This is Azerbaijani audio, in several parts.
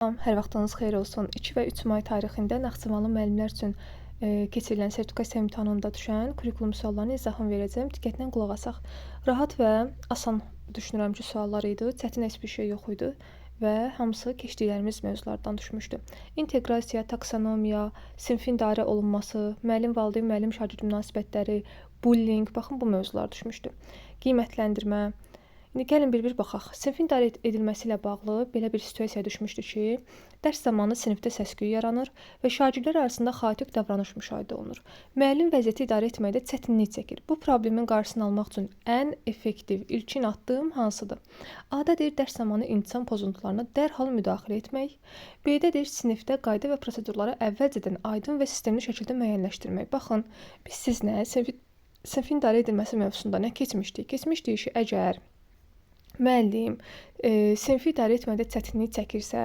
Salam, hər vaxtınız xeyir olsun. 2 və 3 may tarixində Naxçıvanlı müəllimlər üçün keçirilən sertifikasiya imtahanında düşən kurikulum suallarına izahını verəcəm. Diqqətlə qulaq asaq. Rahat və asan düşünürəm ki, suallar idi. Çətin heç bir şey yox idi və hamısı keçdiklərimiz mövzulardan düşmüşdü. İnteqrasiya, taksonomiya, sinfin idarə olunması, müəllim-valideyn, müəllim-şagird münasibətləri, bullying, baxın bu mövzular düşmüşdü. Qiymətləndirmə. İndi gəlin bir-bir baxaq. Sinfin idarə edilməsi ilə bağlı belə bir situasiyaya düşmüşdü ki, dərs zamanı sinifdə səs-küy yaranır və şagirdlər arasında xaotik davranış müşahidə olunur. Müəllim vəziyyəti idarə etməkdə çətinlik çəkir. Bu problemin qarşısını almaq üçün ən effektiv, ilkin addım hansıdır? A-da deyir, dərs zamanı intizam pozuntularına dərhal müdaxilə etmək. B-də deyir, sinifdə qayda və prosedurları əvvəlcədən aydın və sistemli şəkildə müəyyənləşdirmək. Baxın, biz sizinlə sinfin idarə edilməsi mövzusunda nə keçmişdik? Keçmişdik ki, əgər müəllim sinfi idarə etməkdə çətinlik çəkirsə,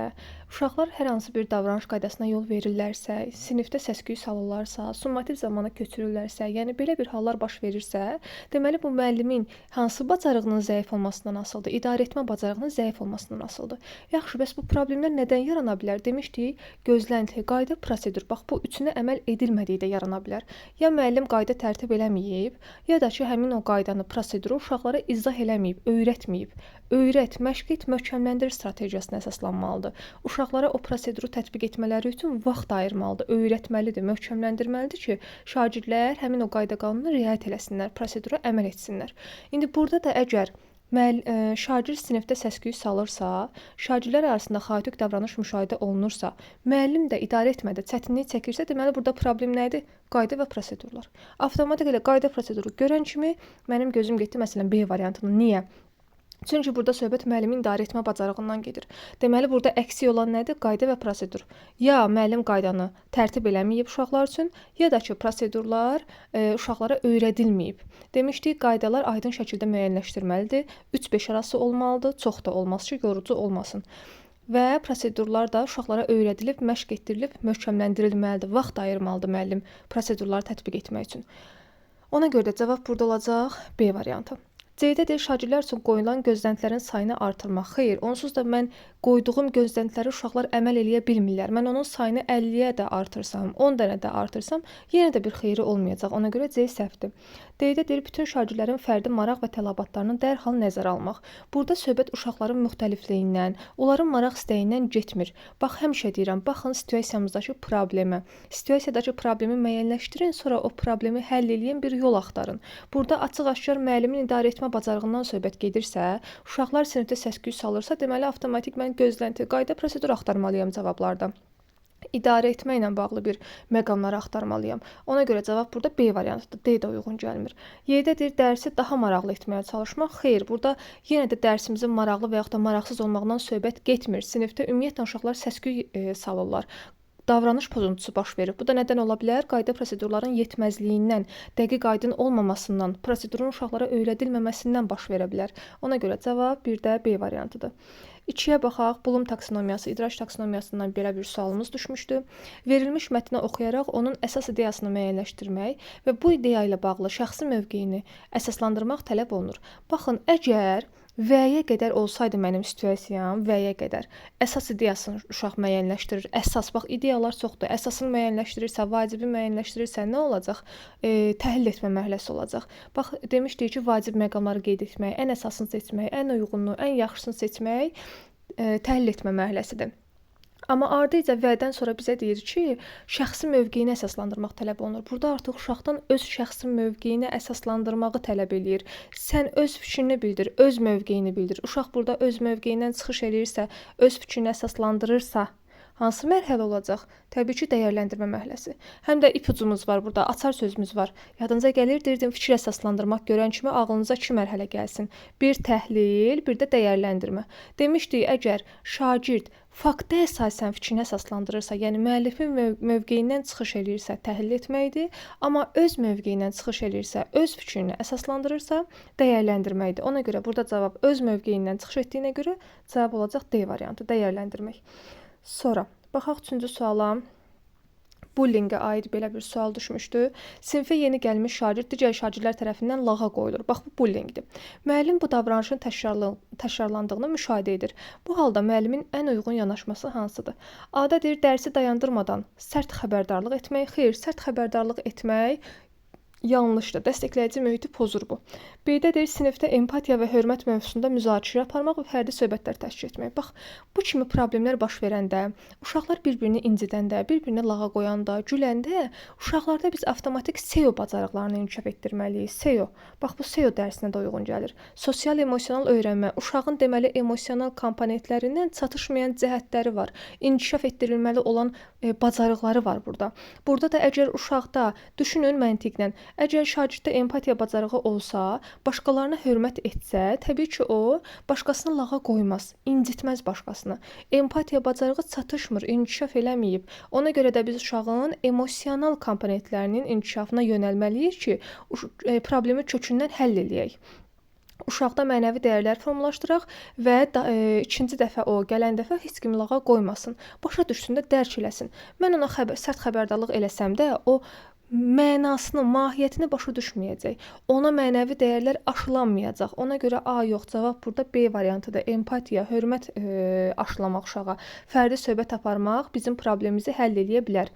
uşaqlar hər hansı bir davranış qaydasına yol verirlərsə, sinifdə səs-küy salırlarsa, summativ zamana köçürürlərsə, yəni belə bir hallar baş verirsə, deməli bu müəllimin hansı bacarığının zəif olmasından asılıdır, idarə etmə bacarığının zəif olmasından asılıdır. Yaxşı, bəs bu problemlər nədən yarana bilər? Demişdik, gözlənti, qayda, prosedur. Bax, bu üçünə əməl edilmədikdə yarana bilər. Ya müəllim qayda tərtib eləməyib, ya da ki, həmin o qaydanı, proseduru uşaqlara izah eləməyib, öyrətməyib. Öyrət, məşq et, möhkəmləndir strategiyasına əsaslanmalıdır. Uşaqlara o proseduru tətbiq etmələri üçün vaxt ayırmalıdır, öyrətməlidir, möhkəmləndirməlidir ki, şagirdlər həmin o qayda-qanuna riayət eləsinlər, prosedura əməl etsinlər. İndi burada da əgər şagird sinifdə səs-küy salırsa, şagirdlər arasında xaotik davranış müşahidə olunursa, müəllim də idarə etmədə çətinlik çəkirsə, deməli burada problem nədir? Qayda və prosedurlar. Avtomatik elə qayda proseduru görən kimi mənim gözüm getdi məsələn B variantına. Niyə? Çünki burada söhbət müəllimin idarə etmə bacarığından gedir. Deməli, burada əksik olan nədir? Qayda və prosedur. Ya müəllim qaydanı tərtib eləməyib uşaqlar üçün, ya da ki, prosedurlar uşaqlara öyrədilməyib. Demişdik, qaydalar aydın şəkildə müəyyənləşdirməlidir. 3-5 arası olmalıdır, çox da olmaz ki, yorucu olmasın. Və prosedurlar da uşaqlara öyrədilib, məşq etdirilib, möhkəmləndirilməlidir. Vaxt ayırmalıdır müəllim prosedurları tətbiq etmək üçün. Ona görə də cavab burada olacaq B variantı. C-də deyir, şagirdlər üçün qoyulan gözləntilərin sayını artırmaq. Xeyr, onsuz da mən qoyduğum gözləntiləri uşaqlar əməl eləyə bilmirlər. Mən onun sayını 50-yə də artırsam, 10 dənə də artırsam, yenə də bir xeyri olmayacaq. Ona görə C səhvdir. D-də deyir, bütün şagirdlərin fərdi maraq və tələbatlarını dərhal nəzərə almaq. Burada söhbət uşaqların müxtəlifliyindən, onların maraq istəyindən getmir. Bax, həmişə deyirəm, baxın situasiyamızdakı problemə. Situasiyadakı problemi müəyyənləşdirin, sonra o problemi həll edən bir yol axtarın. Burada açıq-aşkar müəllimin idarə etmə bacarığından söhbət gedirsə, uşaqlar sinifdə səs-küy salırsa, deməli avtomatik mən gözlənti, qayda, prosedur axtarmalıyam cavablarda. İdarə etməklə bağlı bir məqamları axtarmalıyam. Ona görə cavab burada B variantıdır. D də uyğun gəlmir. Y-də deyir, dərsi daha maraqlı etməyə çalışmaq. Xeyr, burada yenə də dərsimizin maraqlı və yaxud da maraqsız olmaqdan söhbət getmir. Sinifdə ümumiyyətlə uşaqlar səs-küy salırlar. Davranış pozuntusu baş verir. Bu da nədən ola bilər? Qayda prosedurların yetməzliyindən, dəqiq aydın olmamasından, prosedurun uşaqlara öyrədilməməsindən baş verə bilər. Ona görə cavab bir də B variantıdır. 2-yə baxaq. Bloom taksonomiyası, idraç taksonomiyasından belə bir sualımız düşmüşdü. Verilmiş mətni oxuyaraq onun əsas ideyasını müəyyənləşdirmək və bu ideya ilə bağlı şəxsi mövqeyini əsaslandırmaq tələb olunur. Baxın, əgər V-yə qədər olsaydı mənim situasiyam, V-yə qədər əsas ideyasını uşaq müəyyənləşdirir. Əsas, bax, ideyalar çoxdur. Əsasını müəyyənləşdirirsə, vacibi müəyyənləşdirirsə, nə olacaq? Təhlil etmə mərhələsi olacaq. Bax, demişdik ki, vacib məqamları qeyd etmək, ən əsasını seçmək, ən uyğunluğu, ən yaxşısını seçmək təhlil etmə mərhələsidir. Amma ardıca V-dən sonra bizə deyir ki, şəxsi mövqeyini əsaslandırmaq tələb olunur. Burada artıq uşaqdan öz şəxsi mövqeyini əsaslandırmağı tələb eləyir. Sən öz fikrini bildir, öz mövqeyini bildir. Uşaq burada öz mövqeyindən çıxış eləyirsə, öz fikrini əsaslandırırsa, hansı mərhələ olacaq? Təbii ki, dəyərləndirmə mərhələsi. Həm də ipucumuz var burada, açar sözümüz var. Yadınıza gəlir, deyirdim, fikir əsaslandırmaq görən kimi ağlınıza 2 mərhələ gəlsin. Bir təhlil, bir də dəyərləndirmə. Demişdik, əgər şagird faktə əsasən fikrini əsaslandırırsa, yəni müəllifin mövqeyindən çıxış eləyirsə, təhlil etməkdir. Amma öz mövqeyindən çıxış eləyirsə, öz fikrini əsaslandırırsa, dəyərləndirməkdir. Ona görə burada cavab öz mövqeyindən çıxış etdiyinə görə cavab olacaq D variantı, dəyərləndirmək. Sonra baxaq 3-cü suala. Bullyingə aid belə bir sual düşmüşdü. Sinifə yeni gəlmiş şagird digər şagirdlər tərəfindən lağa qoyulur. Bax, bu bullyingdir. Müəllim bu davranışın təkrarlandığını müşahidə edir. Bu halda müəllimin ən uyğun yanaşması hansıdır? A-da deyir, dərsi dayandırmadan sərt xəbərdarlıq etmək. Xeyr, sərt xəbərdarlıq etmək yanlışdır. Dəstəkləyici mühiti pozur bu. B-də deyir, sinifdə empatiya və hörmət mövzusunda müzakirə aparmaq və fərdi söhbətlər təşkil etmək. Bax, bu kimi problemlər baş verəndə, uşaqlar bir-birini incidəndə, bir-birini lağa qoyanda, güləndə, uşaqlarda biz avtomatik SEO bacarıqlarını inkişaf etdirməliyik. SEO. Bax, bu SEO dərsinə də uyğun gəlir. Sosial-emosional öyrənmə. Uşağın deməli emosional komponentlərindən çatışmayan cəhətləri var. İnkişaf etdirilməli olan bacarıqları var burada. Burada da əgər uşaqda, düşünün məntiqlə, əgər şagirddə empatiya bacarığı olsa, başqalarına hörmət etsə, təbii ki, o başqasını lağa qoymaz, incitməz başqasını. Empatiya bacarığı çatışmır, inkişaf eləməyib. Ona görə də biz uşağın emosional komponentlərinin inkişafına yönəlməliyik ki, problemi kökündən həll eləyək. Uşaqda mənəvi dəyərlər formalaşdıraq və ikinci dəfə o gələn dəfə heç kimi lağa qoymasın. Başa düşsün də, dərk eləsin. Mən ona sərt xəbərdarlıq eləsəm də, o mənasını, mahiyyətini başa düşməyəcək. Ona mənəvi dəyərlər aşılanmayacaq. Ona görə A yox, cavab burada B variantıdır. Empatiya, hörmət aşılamaq uşağa, fərdi söhbət aparmaq bizim problemimizi həll eləyə bilər.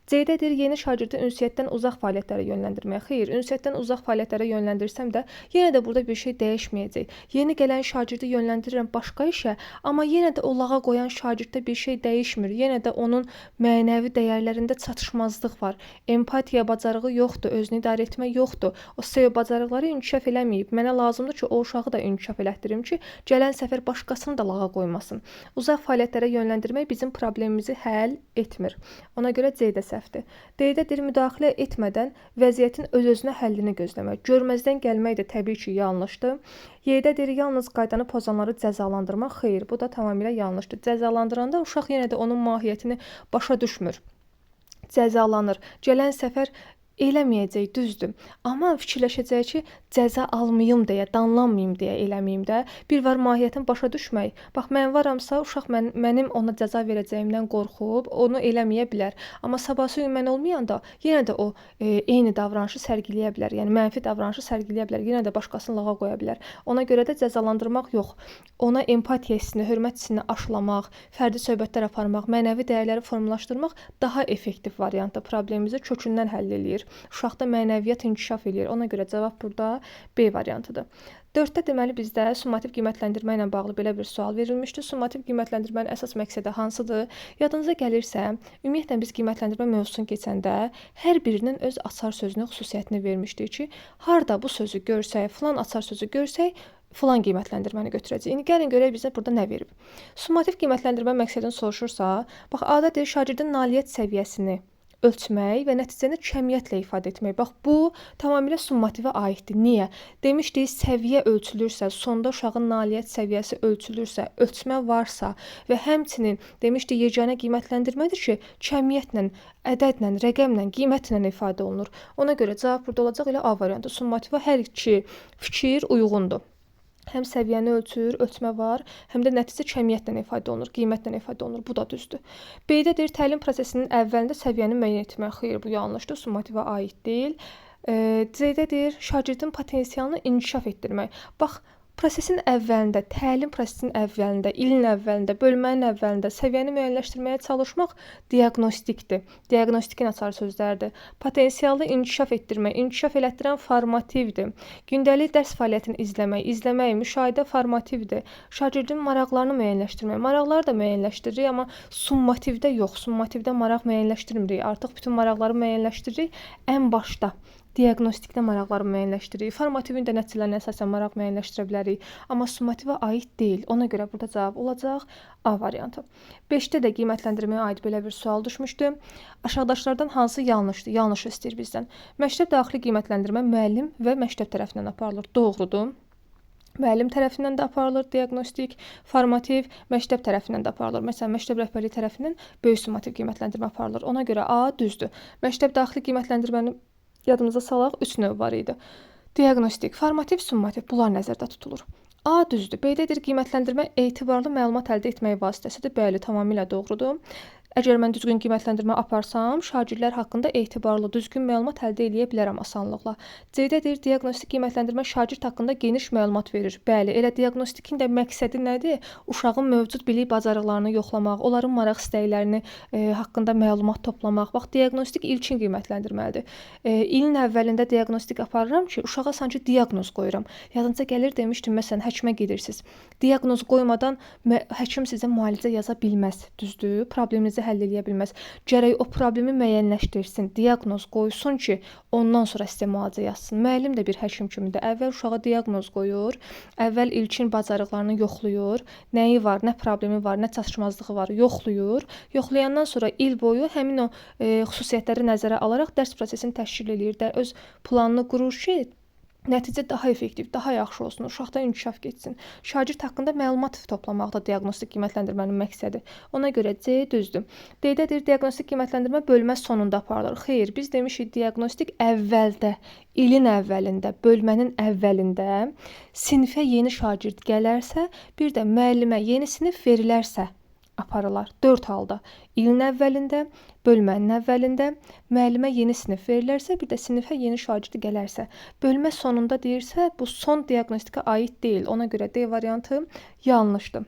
C-də deyir, yeni şagirdi ünsiyyətdən uzaq fəaliyyətlərə yönləndirmək. Xeyr, ünsiyyətdən uzaq fəaliyyətlərə yönləndirsəm də, yenə də burada bir şey dəyişməyəcək. Yeni gələn şagirdi yönləndirirəm başqa işə, amma yenə də o lağa qoyan şagirddə bir şey dəyişmir. Yenə də onun mənəvi dəyərlərində çatışmazlıq var. Empatiya bacarığı yoxdur, özünü idarə etmək yoxdur. O SEO bacarıqları inkişaf eləməyib. Mənə lazımdır ki, o uşağı da inkişaf elətdirim ki, gələn səfər başqasını da lağa qoymasın. Uzaq fəaliyyətlərə yönləndirmək bizim problemimizi həll etmir. Ona görə C-də səhvdir. D-də deyir, müdaxilə etmədən vəziyyətin öz-özünə həllini gözləmək. Görməzdən gəlmək də təbii ki, yanlışdır. Y-də deyir, yalnız qaydanı pozanları cəzalandırmaq. Xeyr, bu da tamamilə yanlışdır. Cəzalandıranda uşaq yenə də onun mahiyyətini başa düşmür. Cəzalanır. Gələn səfər eləməyəcək, düzdür. Amma fikirləşəcək ki, cəza almayım deyə, danlanmayım deyə eləməyim də. Bir var mahiyyətini başa düşmək. Bax, mən varamsa, uşaq mənim ona cəza verəcəyimdən qorxub, onu eləməyə bilər. Amma sabahsı gün mən olmayanda, yenə də o eyni davranışı sərgiləyə bilər. Yəni, mənfi davranışı sərgiləyə bilər. Yenə də başqasını lağa qoya bilər. Ona görə də cəzalandırmaq yox. Ona empatiya hissini, hörmət hissini aşılamaq, fərdi söhbətlər aparmaq, mənəvi dəyərləri formalaşdırmaq daha effektiv variantdır. Problemimizi kökündən həll eləyir. Uşaqda mənəviyyat inkişaf eləyir. Ona görə cavab burada B variantıdır. 4-də deməli bizdə summativ qiymətləndirmə ilə bağlı belə bir sual verilmişdi. Summativ qiymətləndirmənin əsas məqsədi hansıdır? Yadınıza gəlirsə, ümumiyyətlə biz qiymətləndirmə mövzusunu keçəndə hər birinin öz açar sözünün xüsusiyyətini vermişdik ki, harda bu sözü görsək, filan açar sözü görsək, filan qiymətləndirməni götürəcək. İndi gəlin görək bizə burada nə verib. Summativ qiymətləndirmə məqsədini soruşursa, bax, A-da deyir, şagirdin nailiyyət səviyyəsini ölçmək və nəticəni kəmiyyətlə ifadə etmək. Bax, bu tamamilə summativə aiddir. Niyə? Demişdik, səviyyə ölçülürsə, sonda uşağın nailiyyət səviyyəsi ölçülürsə, ölçmə varsa və həmçinin demişdik, yeganə qiymətləndirmədir ki, kəmiyyətlə, ədədlə, rəqəmlə, qiymətlə ifadə olunur. Ona görə cavab burada olacaq elə A variantı. Summativə hər iki fikir uyğundur. Həm səviyyəni ölçür, ölçmə var, həm də nəticə kəmiyyətlə ifadə olunur, qiymətlə ifadə olunur. Bu da düzdür. B-də deyir, təlim prosesinin əvvəlində səviyyəni müəyyən etmək. Xeyr, bu yanlışdır, summativə aid deyil. C-də deyir, şagirdin potensialını inkişaf etdirmək. Bax, prosesin əvvəlində, təlim prosesinin əvvəlində, ilin əvvəlində, bölmənin əvvəlində səviyyəni müəyyənləşdirməyə çalışmaq diaqnostikdir. Diaqnostikin açar sözlərdir. Potensialı inkişaf etdirmək, inkişaf elətdirən formativdir. Gündəlik dərs fəaliyyətini izləmək, müşahidə formativdir. Şagirdin maraqlarını müəyyənləşdirmək, maraqları da müəyyənləşdiririk, amma summativdə yox, summativdə maraq müəyyənləşdirmirik. Artıq bütün maraqları müəyyənləşdiririk ən başda. Diaqnostikdə maraqları müəyyənləşdiririk. Formativin də nəticələrinə əsasən maraq müəyyənləşdirə bilərik. Amma summativə aid deyil. Ona görə burada cavab olacaq A variantı. 5-də də qiymətləndirməyə aid belə bir sual düşmüşdü. Aşağıdakılardan hansı yanlışdır? Yanlış istəyir bizdən. Məktəb daxili qiymətləndirmə müəllim və məktəb tərəfindən aparılır. Doğrudur. Müəllim tərəfindən də aparılır diaqnostik, formativ, məktəb tərəfindən də aparılır. Məsələn, məktəb rəhbərliyi tərəfindən böyük summativ qiymətləndirmə aparılır. Ona görə A düzdür. Məktəb daxili qiymətləndirməni yadımıza salaq, 3 növ var idi. Diaqnostik, formativ, summativ, bunlar nəzərdə tutulur. A düzdür. B-də deyir, qiymətləndirmə etibarlı məlumat əldə etmək vasitəsidir. Bəli, tamamilə doğrudur. Əgər mən düzgün qiymətləndirmə aparsam, şagirdlər haqqında etibarlı, düzgün məlumat əldə edə bilərəm asanlıqla. C-də deyir, diaqnostik qiymətləndirmə şagird haqqında geniş məlumat verir. Bəli, elə diaqnostikin də məqsədi nədir? Uşağın mövcud bilik bacarıqlarını yoxlamaq, onların maraq istəklərini haqqında məlumat toplamaq. Bax, diaqnostik ilkin qiymətləndirməlidir. İlin əvvəlində diaqnostik aparıram ki, uşağa sanki diaqnoz qoyuram. Yadınıza gəlir, demişdim, məsələn, həkimə gedirsiniz. Diaqnoz qoymadan həkim sizə müalicə yaza bilməz, düzdür? Probleminizi həll edə bilməz. Gərək o problemi müəyyənləşdirsin, diaqnoz qoysun ki, ondan sonra sizə müalicə yazsın. Müəllim də bir həkim kimidir. Əvvəl uşağa diaqnoz qoyur, əvvəl ilkin bacarıqlarını yoxlayır, nəyi var, nə problemi var, nə çatışmazlığı var, yoxlayır. Yoxlayandan sonra il boyu həmin o xüsusiyyətləri nəzərə alaraq dərs prosesini təşkil edir, öz planını qurur ki, nəticə daha effektiv, daha yaxşı olsun, uşaqda inkişaf getsin. Şagird haqqında məlumat toplamaq da diaqnostik qiymətləndirmənin məqsədi. Ona görə C düzdür. D-də deyir, diaqnostik qiymətləndirmə bölmə sonunda aparılır. Xeyr, biz demişik diaqnostik əvvəldə, ilin əvvəlində, bölmənin əvvəlində sinifə yeni şagird gələrsə, bir də müəllimə yeni sinif verilərsə aparılar. 4 halda. İlin əvvəlində, bölmənin əvvəlində, müəllimə yeni sinif verilərsə, bir də sinifə yeni şagird gələrsə. Bölmə sonunda deyirsə, bu son diaqnostika aid deyil. Ona görə D variantı yanlışdır.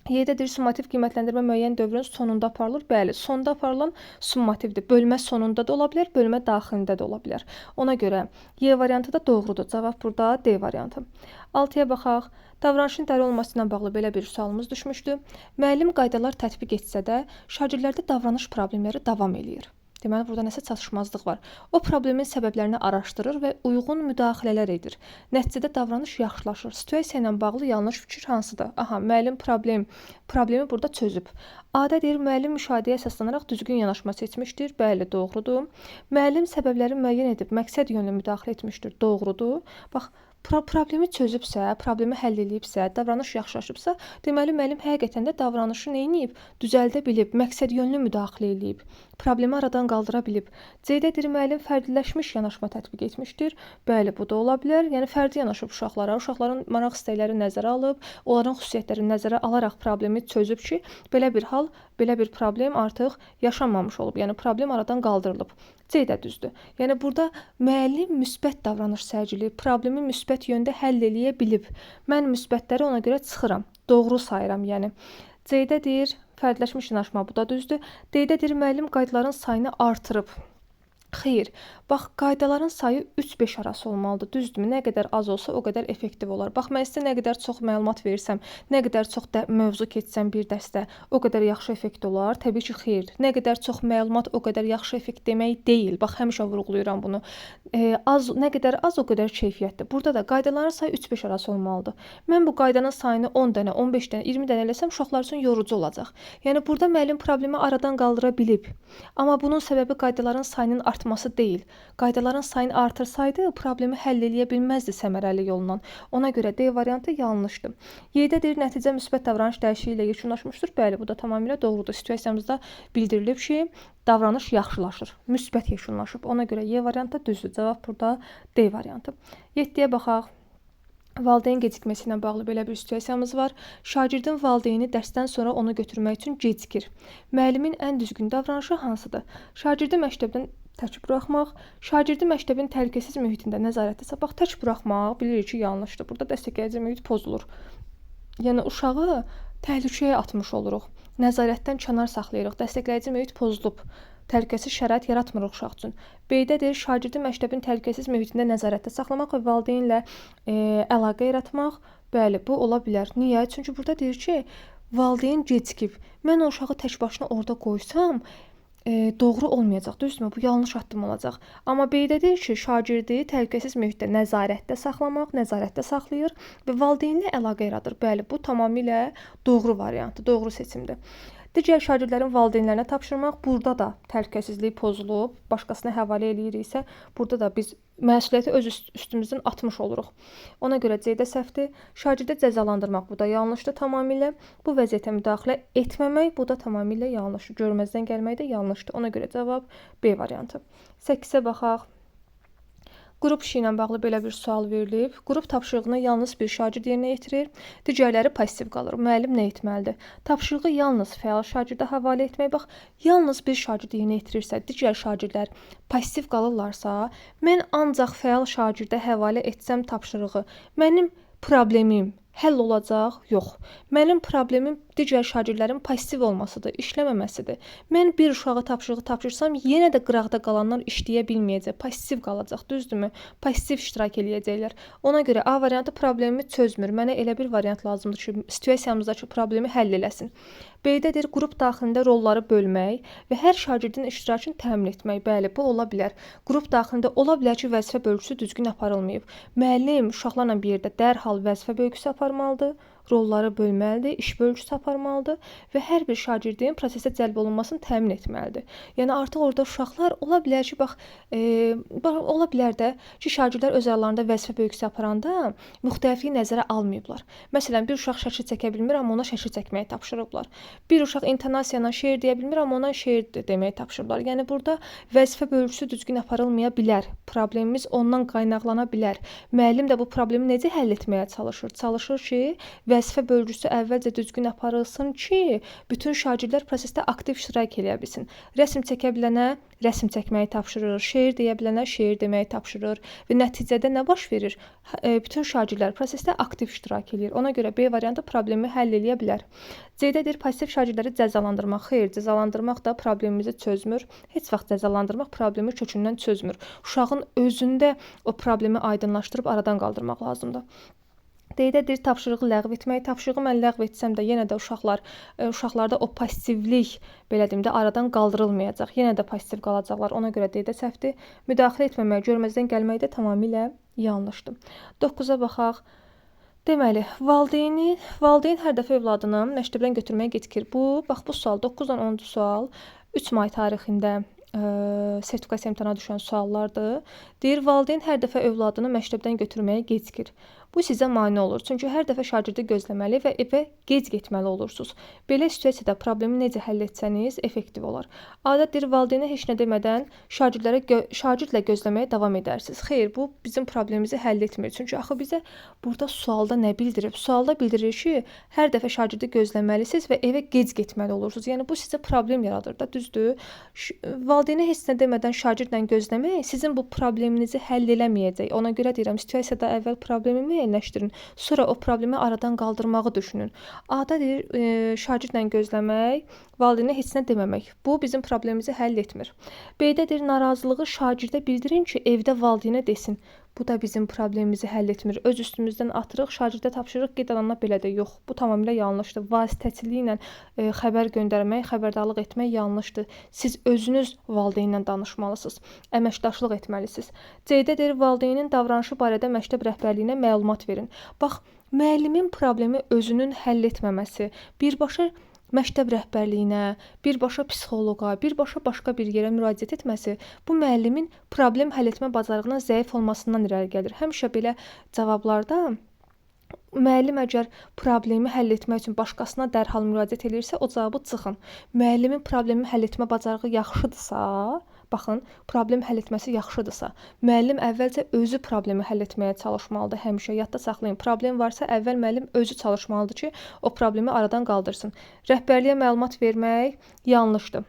Y-də deyir, summativ qiymətləndirmə müəyyən dövrün sonunda aparılır. Bəli, sonda aparılan summativdir. Bölmə sonunda da ola bilər, bölmə daxilində də ola bilər. Ona görə Y variantı da doğrudur. Cavab burada D variantı. 6-ya baxaq. Davranışın dəri olması ilə bağlı belə bir sualımız düşmüşdü. Müəllim qaydalar tətbiq etsə də, şagirdlərdə davranış problemləri davam eləyir. Deməli, burada nəsə çatışmazlıq var. O problemin səbəblərini araşdırır və uyğun müdaxilələr edir. Nəticədə davranış yaxşılaşır. Situasiya ilə bağlı yanlış fikir hansıdır? Aha, müəllim problemi burada çözüb. A-da deyir, müəllim müşahidəyə əsaslanaraq düzgün yanaşma seçmişdir. Bəli, doğrudur. Müəllim səbəbləri müəyyən edib məqsəd yönlü müdaxilə etmişdir. Doğrudur. Bax, problemi çözübsə, problemi həll edibsə, davranış yaxşılaşıbsa, deməli müəllim həqiqətən də davranışı nə edib? Düzəldə bilib, məqsəd yönlü müdaxilə edib, problemi aradan qaldıra bilib. C-də deyir, müəllim fərdiləşmiş yanaşma tətbiq etmişdir. Bəli, bu da ola bilər. Yəni fərdi yanaşıb uşaqlara, uşaqların maraq istəkləri nəzərə alıb, onların xüsusiyyətlərini nəzərə alaraq problemi çözüb ki, belə bir problem artıq yaşanmamış olub. Yəni problem aradan qaldırılıb. C də düzdür. Yəni burada müəllim müsbət davranış sərgiləyib, problemi müsbət yöndə həll eləyə bilib. Mən müsbətləri ona görə çıxıram, doğru sayıram, yəni. C-də deyir, fərdiləşmiş yanaşma, bu da düzdür. D-də deyir, müəllim qaydaların sayını artırıb. Xeyr, bax, qaydaların sayı 3-5 arası olmalıdır, düzdürmü? Nə qədər az olsa, o qədər effektiv olar. Bax, mən sizə nə qədər çox məlumat versəm, nə qədər çox mövzu keçsəm bir dərsdə, o qədər yaxşı effekt olar. Təbii ki, xeyr. Nə qədər çox məlumat, o qədər yaxşı effekt demək deyil. Bax, həmişə vurğulayıram bunu. Nə qədər az, o qədər keyfiyyətdir. Burada da qaydaların sayı 3-5 arası olmalıdır. Mən bu qaydanın sayını 10 dənə, 15 dənə, 20 dənə eləsəm, uşaqlar üçün yorucu olacaq. Yəni, burada müəllim problemi aradan qaldıra bilib. Amma bunun səbəbi qaydaların sayının artması deyil. Qaydaların sayını artırsaydı, problemi həll eləyə bilməzdi səmərəli yolla. Ona görə D variantı yanlışdır. Y-də deyir, nəticə müsbət davranış dəyişikliyi ilə yekunlaşmışdır. Bəli, bu da tamamilə doğrudur. Situasiyamızda bildirilib ki, davranış yaxşılaşır, müsbət yekunlaşıb. Ona görə Y variantı düzdür. Cavab burada D variantı. 7-yə baxaq. Valideyn gecikməsi ilə bağlı belə bir situasiyamız var. Şagirdin valideyni dərsdən sonra onu götürmək üçün gecikir. Müəllimin ən düzgün davranışı hansıdır? Şagirdi məktəbdən tək buraxmaq, şagirdi məktəbin təhlükəsiz mühitində nəzarətdə bax, tək buraxmaq bilirik ki, yanlışdır. Burada dəstəkləyici mühit pozulur. Yəni, uşağı təhlükəyə atmış oluruq. Nəzarətdən kənar saxlayırıq. Dəstəkləyici mühit pozulub. Təhlükəsiz şərait yaratmırıq uşaq üçün. B-də deyir, şagirdi məktəbin təhlükəsiz mühitində nəzarətdə saxlamaq və valideynlə əlaqə yaratmaq. Bəli, bu ola bilər. Niyə? Çünki burada deyir ki, valideyn gecikib. Mən o uşağı tək başına orada qoysam, doğru olmayacaq, düzdürmü? Bu yanlış addım olacaq. Amma B-də deyir ki, şagirdi təhlükəsiz mühitdə nəzarətdə saxlayır və valideynlə əlaqə yaradır. Bəli, bu tamamilə doğru variantdır, doğru seçimdir. Digər şagirdlərin valideynlərinə tapşırmaq, burada da təhlükəsizlik pozulub, başqasına həvalə eləyiriksə, burada da biz məsuliyyəti öz üstümüzdən atmış oluruq. Ona görə C-də səhvdir. Şagirdə cəzalandırmaq, bu da yanlışdır tamamilə. Bu vəziyyətə müdaxilə etməmək, bu da tamamilə yanlışdır. Görməzdən gəlmək də yanlışdır. Ona görə cavab B variantı. 8-ə baxaq. Qrup işi ilə bağlı belə bir sual verilib. Qrup tapşırığını yalnız bir şagird yerinə yetirir, digərləri passiv qalır. Müəllim nə etməlidir? Tapşırığı yalnız fəal şagirdə havalə etmək. Bax, yalnız bir şagird yerinə yetirirsə, digər şagirdlər passiv qalırlarsa, mən ancaq fəal şagirdə həvalə etsəm tapşırığı, mənim problemim həll olacaq? Yox. Mənim problemim digər şagirdlərin passiv olmasıdır, işləməməsidir. Mən bir uşağa tapşırığı tapşırsam, yenə də qıraqda qalanlar işləyə bilməyəcək, passiv qalacaq, düzdürmü? Passiv iştirak eləyəcəklər. Ona görə A variantı problemimi çözmür. Mənə elə bir variant lazımdır ki, situasiyamızdakı problemi həll eləsin. B-də deyir, qrup daxilində rolları bölmək və hər şagirdin iştirakını təmin etmək. Bəli, bu ola bilər. Qrup daxilində ola bilər ki, vəzifə bölgüsü düzgün aparılmayıb. Müəllim uşaqlarla bir yerdə dərhal vəzifə bölgüsü aparmalıdır, rolları bölməlidir, iş bölgüsü aparmalıdır və hər bir şagirdin prosesə cəlb olunmasını təmin etməlidir. Yəni artıq orada uşaqlar ola bilər ki, ola bilər də ki, şagirdlər öz aralarında vəzifə bölgüsü aparanda müxtəlifliyi nəzərə almayıblar. Məsələn, bir uşaq şəkil çəkə bilmir, amma ona şəkil çəkməyi tapşırıblar. Bir uşaq intonasiya ilə şeir deyə bilmir, amma ona şeir deməyi tapşırıblar. Yəni burada vəzifə bölgüsü düzgün aparılmaya bilər. Problemimiz ondan qaynaqlana bilər. Müəllim də bu problemi necə həll etməyə çalışır? Çalışır ki, vəzifə bölgüsü əvvəlcə düzgün aparılsın ki, bütün şagirdlər prosesdə aktiv iştirak edə bilsin. Rəsm çəkə bilənə rəsm çəkməyi tapşırır, şeir deyə bilənə şeir deməyi tapşırır və nəticədə nə baş verir? Bütün şagirdlər prosesdə aktiv iştirak edir. Ona görə B variantı problemi həll edə bilər. C-də deyir, passiv şagirdləri cəzalandırmaq. Xeyr, cəzalandırmaq da problemimizi çözmür. Heç vaxt cəzalandırmaq problemi kökündən çözmür. Uşağın özündə o problemi aydınlaşdırıb aradan qaldırmaq lazımdır. D-də deyir, tapşırığı ləğv etmək. Tapşırığı mən ləğv etsəm də yenə də uşaqlarda o passivlik, belə deyim də, aradan qaldırılmayacaq. Yenə də passiv qalacaqlar. Ona görə D-də səhvdir. Müdaxilə etməmək, görməzdən gəlmək də tamamilə yanlışdır. 9-a baxaq. Deməli, valideyn hər dəfə övladını məktəbdən götürməyə gecikir. Bu sual 9-dan 10-cu sual 3 may tarixində sertifikasiya imtahana düşən suallardır. Deyir, valideyn hər dəfə övladını məktəbdən götürməyə gecikir. Bu sizə mane olur. Çünki hər dəfə şagirdi gözləməli və evə gec getməli olursunuz. Belə situasiyada problemi necə həll etsəniz effektiv olar. Adətdir, valideynə heç nə demədən şagirdlə gözləməyə davam edərsiniz. Xeyr, bu bizim problemimizi həll etmir. Çünki axı bizə burada sualda nə bildirib? Sualda bildirir ki, hər dəfə şagirdi gözləməlisiniz və evə gec getməli olursunuz. Yəni bu sizə problem yaradır da, düzdür? Valideynə heç nə demədən şagirdlə gözləmək sizin bu probleminizi həll eləməyəcək. Ona görə deyirəm, situasiyada əvvəl problemi müəyyənləşdirin, sonra o problemi aradan qaldırmağı düşünün. A-da deyir, şagirdlə gözləmək, valideynə heç nə deməmək. Bu bizim problemimizi həll etmir. B-də deyir, narazılığı şagirdə bildirin ki, evdə valideynə desin. Bu da bizim problemimizi həll etmir. Öz üstümüzdən atırıq, şagirdə tapşırıq, qeyd alana belə də yox. Bu tamamilə yanlışdır. Vasitəçiliklə xəbər göndərmək, xəbərdarlıq etmək yanlışdır. Siz özünüz valideynlə danışmalısınız, əməkdaşlıq etməlisiniz. C-də deyir, valideynin davranışı barədə məktəb rəhbərliyinə məlumat verin. Bax, müəllimin problemi özünün həll etməməsi, birbaşa məktəb rəhbərliyinə, birbaşa psixoloqa, birbaşa başqa bir yerə müraciət etməsi bu müəllimin problem həll etmə bacarığının zəif olmasından irəli gəlir. Həmişə belə cavablarda müəllim əgər problemi həll etmək üçün başqasına dərhal müraciət edirsə, o cavabı çıxın. Müəllimin problemi həll etmə bacarığı yaxşıdırsa, baxın, problem həll etməsi yaxşıdırsa, müəllim əvvəlcə özü problemi həll etməyə çalışmalıdır. Həmişə yadda saxlayın. Problem varsa əvvəl müəllim özü çalışmalıdır ki, o problemi aradan qaldırsın. Rəhbərliyə məlumat vermək yanlışdır.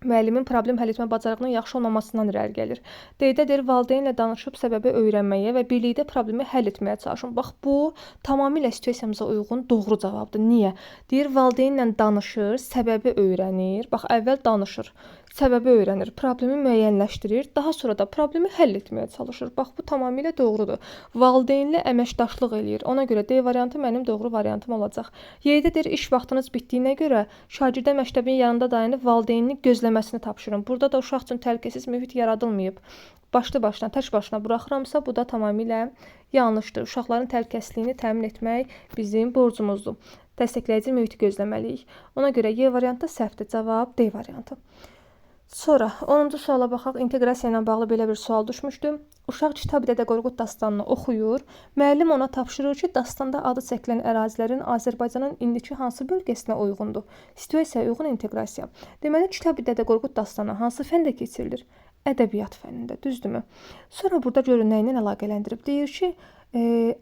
Müəllimin problem həll etmə bacarığının yaxşı olmamasından irəli gəlir. D-də deyir, valideynlə danışıb səbəbi öyrənməyə və birlikdə problemi həll etməyə çalışın. Bax, bu tamamilə situasiyamıza uyğun doğru cavabdır. Niyə? Deyir, valideynlə danışır, səbəbi öyrənir. Bax, əvvəl danışır, səbəbi öyrənir, problemi müəyyənləşdirir, daha sonra da problemi həll etməyə çalışır. Bax, bu tamamilə doğrudur. Valideynlə əməkdaşlıq eləyir. Ona görə D variantı mənim doğru variantım olacaq. Y-də deyir, iş vaxtınız bitdiyinə görə şagirdə məktəbin yanında dayanıb valideynini gözləməsini tapşırın. Burada da uşaq üçün təhlükəsiz mühit yaradılmayıb. Başlı başına, tək başına buraxıramsa, bu da tamamilə yanlışdır. Uşaqların təhlükəsizliyini təmin etmək bizim borcumuzdur. Dəstəkləyici mühiti gözləməliyik. Ona görə Y variantı səhvdir. Cavab D variantı. Sonra 10-cu suala baxaq. İnteqrasiya ilə bağlı belə bir sual düşmüşdü. Uşaq Kitabi Dədə Qorqud dastanını oxuyur. Müəllim ona tapşırır ki, dastanda adı çəkilən ərazilərin Azərbaycanın indiki hansı bölgəsinə uyğundur? Situasiyaya uyğun inteqrasiya. Deməli, Kitabi Dədə Qorqud dastanı hansı fəndə keçirilir? ədəbiyyat fənnində, düzdürmü? Sonra burada görün nə ilə əlaqələndirib. Deyir ki,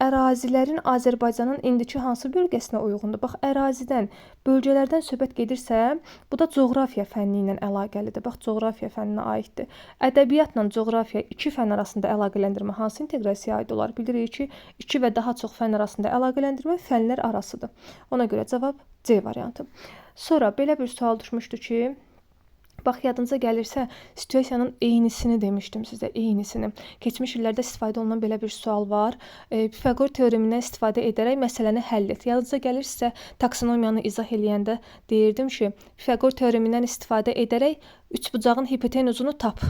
ərazilərin Azərbaycanın indiki hansı bölgəsinə uyğundur? Bax, ərazidən, bölgələrdən söhbət gedirsə, bu da coğrafiya fənni ilə əlaqəlidir. Bax, coğrafiya fənninə aiddir. Ədəbiyyatla coğrafiya iki fənn arasında əlaqələndirmə hansı inteqrasiyaya aid olar? Bilirik ki, iki və daha çox fənn arasında əlaqələndirmə fənlər arasıdır. Ona görə cavab C variantı. Sonra belə bir sual düşmüşdü ki, bax, yadınıza gəlirsə, situasiyanın eynisini demişdim sizə, eynisini. Keçmiş illərdə istifadə olunan belə bir sual var. Pifaqor teoremindən istifadə edərək məsələni həll et. Yadınıza gəlirsə, taksonomiyanı izah eləyəndə deyirdim ki, Pifaqor teoremindən istifadə edərək üçbucağın hipotenuzunu tap.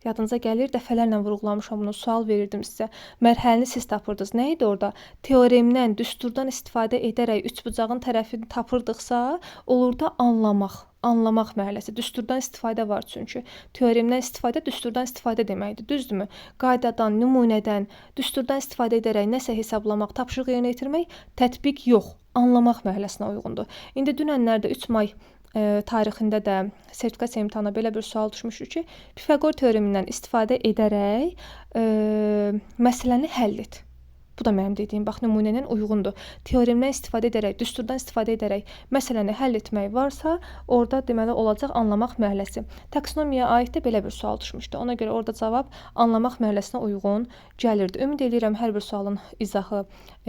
Yadınıza gəlir, dəfələrlə vurğulamışam bunu, sual verirdim sizə. Mərhələni siz tapırdınız. Nə idi orada? Teoremdən, düsturdan istifadə edərək üçbucağın tərəfini tapırdıqsa, olur da anlamaq mərhələsi. Düsturdan istifadə var çünki. Teoremdən istifadə, düsturdan istifadə deməkdir, düzdürmü? Qaydadan, nümunədən, düsturdan istifadə edərək nəsə hesablamaq, tapşırıq yerinə yetirmək tətbiq yox, anlamaq mərhələsinə uyğundur. İndi dünənlərdə 3 may tarixində də sertifikasiya imtahanına belə bir sual düşmüşdü ki, Pifaqor teoremindən istifadə edərək məsələni həll et. Bu da mənim dediyim, bax, nümunənin uyğundur. Teoremdən istifadə edərək, düsturdan istifadə edərək məsələni həll etmək varsa, orada deməli olacaq anlamaq mərhələsi. Taksonomiyaya aid də belə bir sual düşmüşdü. Ona görə orada cavab anlamaq mərhələsinə uyğun gəlirdi. Ümid edirəm hər bir sualın izahı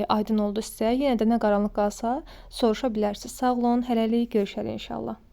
aydın oldu sizə. Yenə də nə qaranlıq qalsa soruşa bilərsiniz. Sağ olun, hələlik görüşərik inşallah.